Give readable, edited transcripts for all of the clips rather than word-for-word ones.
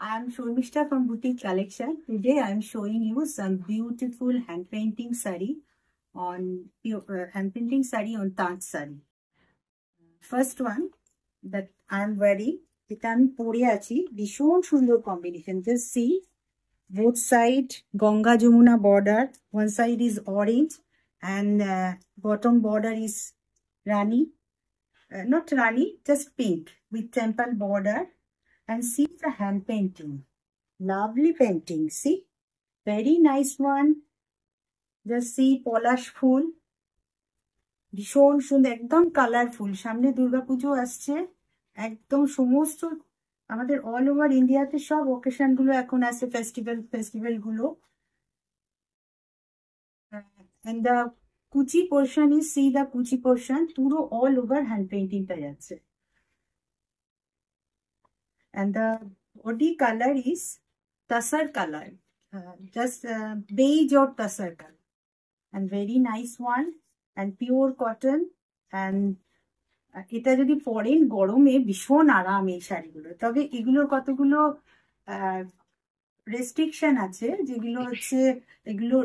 I am Shormishta from Boutique Collection. Today I am showing you some beautiful hand painting sari on Taaj sari. First one that I am wearing, এটা আমি পরে আছি, ভীষণ সুন্দর combination. Just see both side Ganga Jamuna border. One side is orange and bottom border is Rani. Not Rani, just pink with temple border. And see the hand painting. Lovely painting. See? Very nice one. Just see polish ফুল ভীষণ সুন্দর, একদম colourful. সামনে দুর্গাপুজো আসছে, একদম সমস্ত আমাদের all over ইন্ডিয়াতে সব অকেশন গুলো এখন আছে, ফেস্টিভ্যাল গুলো। And the কুচি পোর্শন is, see the কুচি পোর্শন পুরো অল ওভার হ্যান্ড পেইন্টিংটা যাচ্ছে। And the body color is tussar color, just beige or tussar color, and very nice one, and pure cotton. And এটা যদি পরেন গরমে ভীষণ আরাম এই শাড়িগুলো। তবে এগুলোর কতগুলো রেস্ট্রিকশন আছে, যেগুলো হচ্ছে এগুলো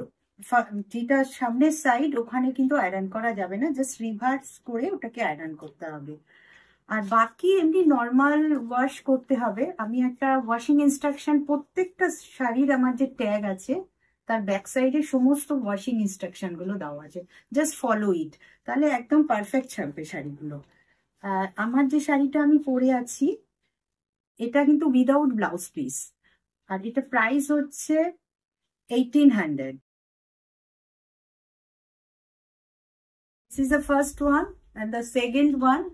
যেটা সামনের সাইড ওখানে কিন্তু আয়রন করা যাবে না, জাস্ট রিভার্স করে ওটাকে আয়রন করতে হবে। আর বাকি এমনি নর্মাল ওয়াশ করতে হবে। আমি একটা ওয়াশিং ইনস্ট্রাকশন, প্রত্যেকটা শাড়ির আমার যে ট্যাগ আছে তার ব্যাক সাইডে সমস্ত ওয়াশিং ইনস্ট্রাকশন গুলো দেওয়া আছে, জাস্ট ফলো ইট, তাহলে একদম পারফেক্ট ছাড়বে শাড়িগুলো। আমার যে শাড়িটা আমি পরে আছি এটা কিন্তু উইদাউট ব্লাউজ পিস, আর এটা প্রাইস হচ্ছে 1800। This is the first one, and the second one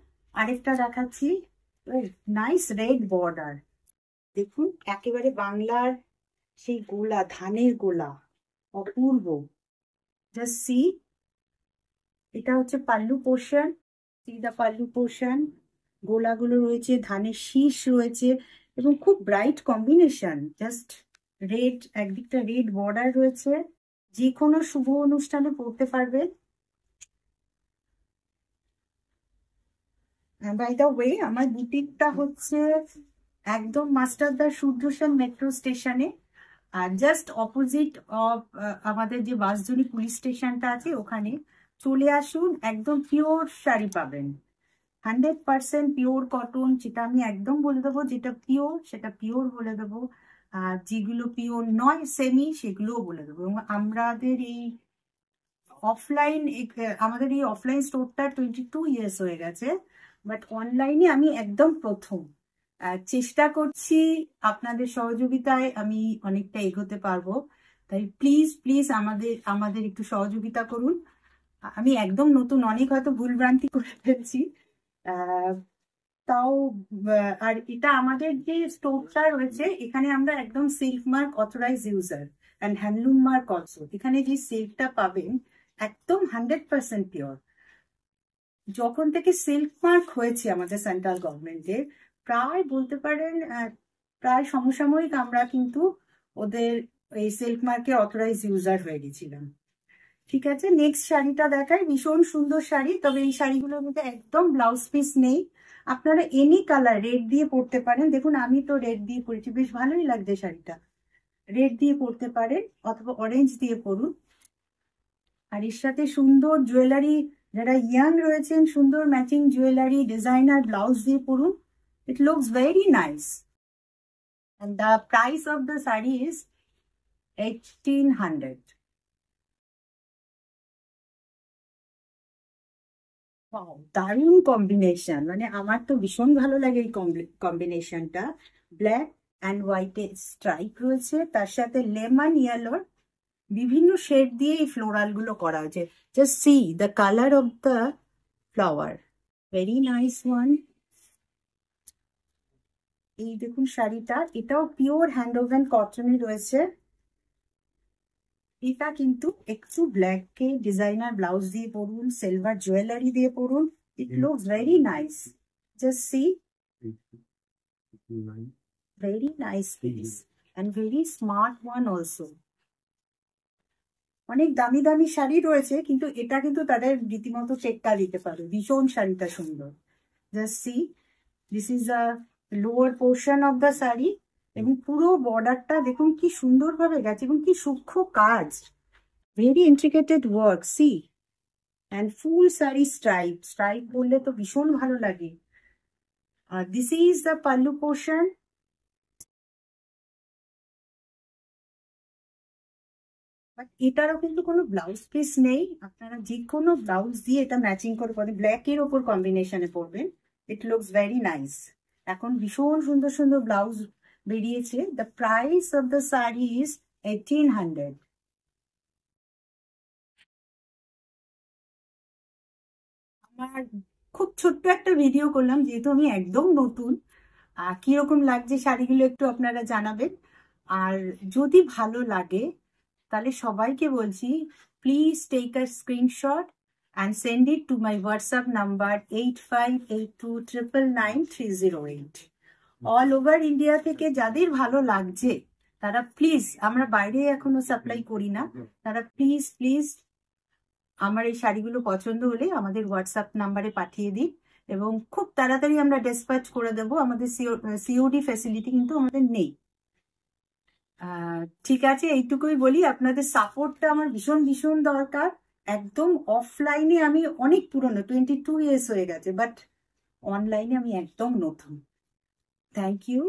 আরেকটা দেখাচ্ছি। নাইস রেড বর্ডার, দেখুন একেবারে বাংলার সেই গোলা, ধানের গোলা, অপূর্ব। জাস্ট সি, এটা হচ্ছে pallu portion, see the pallu portion, গোলাগুলো রয়েছে, ধানের শীষ রয়েছে এবং খুব ব্রাইট কম্বিনেশন। জাস্ট রেড, একদিকটা রেড বর্ডার রয়েছে, যে কোনো শুভ অনুষ্ঠানে পড়তে পারবেন। বাই দ্য ওয়ে, আমার বুটিকটা হচ্ছে একদম মাস্টারদা সূর্যসেন মেট্রো স্টেশনে, আর জাস্ট অপোজিট অফ আমাদের যে বাসজুড়ি পুলিশ স্টেশনটা আছে ওখানে চলে আসুন। একদম পিওর শাড়ি পাবেন, 100% পিওর কটন, যেটা আমি একদম বলে দেবো, যেটা পিওর সেটা পিওর বলে দেবো, আর যেগুলো পিওর নয় সেমি সেগুলোও বলে দেবো। এবং আমাদের এই অফলাইন স্টোরটা 22 ইয়ার্স হয়ে গেছে, বাট অনলাইনে আমি একদম প্রথম। চেষ্টা করছি আপনাদের সহযোগিতায় আমি অনেকটা এগোতে পারবো, তাই প্লিজ প্লিজ আমাদের একটু সহযোগিতা করুন। আমি একদম নতুন, অনেক হয়তো ভুলভ্রান্তি করে ফেলছি, তাও। আর এটা আমাদের যে স্টোরটা রয়েছে এখানে আমরা একদম silk mark authorise user and handloom mark also. এখানে যে সিল্কটা পাবেন একদম 100% পিওর। যখন থেকে সিল্ক মার্ক হয়েছে আমাদের সেন্ট্রাল গভর্নমেন্টের, প্রায় বলতে পারেন প্রায় সমসাময়িক আমরা কিন্তু ওদের এই সিল্ক মার্কের অথরাইজ ইউজার হয়ে গেছিলাম। ঠিক আছে, নেক্সট শাড়িটা দেখাই, ভীষণ সুন্দর শাড়ি। তবে এই শাড়িগুলোর মধ্যে একদম ব্লাউজ পিস নেই, আপনারা এনি কালার রেড দিয়ে পরতে পারেন। দেখুন আমি তো রেড দিয়ে পরেছি, বেশ ভালোই লাগছে শাড়িটা। রেড দিয়ে পরতে পারেন অথবা অরেঞ্জ দিয়ে পরুন। আর এর সাথে সুন্দর জুয়েলারি, যারা ইয়াং রয়েছেন সুন্দর ম্যাচিং জুয়েলারি ডিজাইনার ব্লাউজ দিয়ে পরুন। It looks very nice. And the price of the saree is 1800. দারুণ কম্বিনেশন, মানে আমার তো ভীষণ ভালো লাগে এই কম্বিনেশনটা। ব্ল্যাক অ্যান্ড হোয়াইটের স্ট্রাইপ রয়েছে, তার সাথে লেমন ইয়েলোর বিভিন্ন শেড দিয়ে এই ফ্লোরাল গুলো করা হয়েছে। Just see the colour of the flower, very nice one. এই দেখুন শাড়িটা, এটাও পিওর হ্যান্ড ওভেন কটনে রয়েছে। এটা কিন্তু একটু ব্ল্যাক কে ডিজাইনার ব্লাউজ দিয়ে পরুন, সিলভার জুয়েলারি দিয়ে পরুন, it looks very nice. Just see, very nice piece and very smart one also. অনেক দামি দামি শাড়ি রয়েছে, কিন্তু এটা কিন্তু তাদের রীতিমতো টেক্কা দিতে পারে, ভীষণ শাড়িটা সুন্দর। Just see, this is a lower portion of the sari এবং পুরো বর্ডারটা দেখুন কি সুন্দরভাবে গেছে এবং কি সূক্ষ্ম কাজ, very intricated work, see. And full sari stripe, stripe বললে তো ভীষণ ভালো লাগে। This is the pallu portion. But এটারও কিন্তু কোনো ব্লাউজ পিস নেই, আপনারা যে কোনো ব্লাউজ দিয়ে এটা ম্যাচিং করে পরে ব্ল্যাকের ওপর কম্বিনেশনে পরবেন, ইট লুকস ভেরি নাইস। এখন ভীষণ সুন্দর সুন্দর ব্লাউজ বেরিয়েছে। The price of the sari is 1800। আমার খুব ছোট্ট একটা ভিডিও করলাম, যেহেতু আমি একদম নতুন। কিরকম লাগছে শাড়িগুলো একটু আপনারা জানাবেন। আর যদি ভালো লাগে তাহলে সবাইকে বলছি, please take a screenshot and send it to my WhatsApp number 8582999308। All over India থেকে যাদের ভালো লাগছে তারা প্লিজ, আমরা বাইরে এখনো সাপ্লাই করি না, তারা প্লিজ প্লিজ আমার এই শাড়িগুলো পছন্দ হলে আমাদের হোয়াটসঅ্যাপ নাম্বারে পাঠিয়ে দিন এবং খুব তাড়াতাড়ি আমরা ডিসপ্যাচ করে দেবো। আমাদের সিওডি ফ্যাসিলিটি কিন্তু আমাদের নেই। ঠিক আছে, এইটুকুই বলি, আপনাদের সাপোর্টটা আমার ভীষণ ভীষণ দরকার। একদম অফলাইনে আমি অনেক পুরনো, 22 ইয়ার্স হয়ে গেছে, বাট অনলাইনে আমি একদম নতুন। Thank you.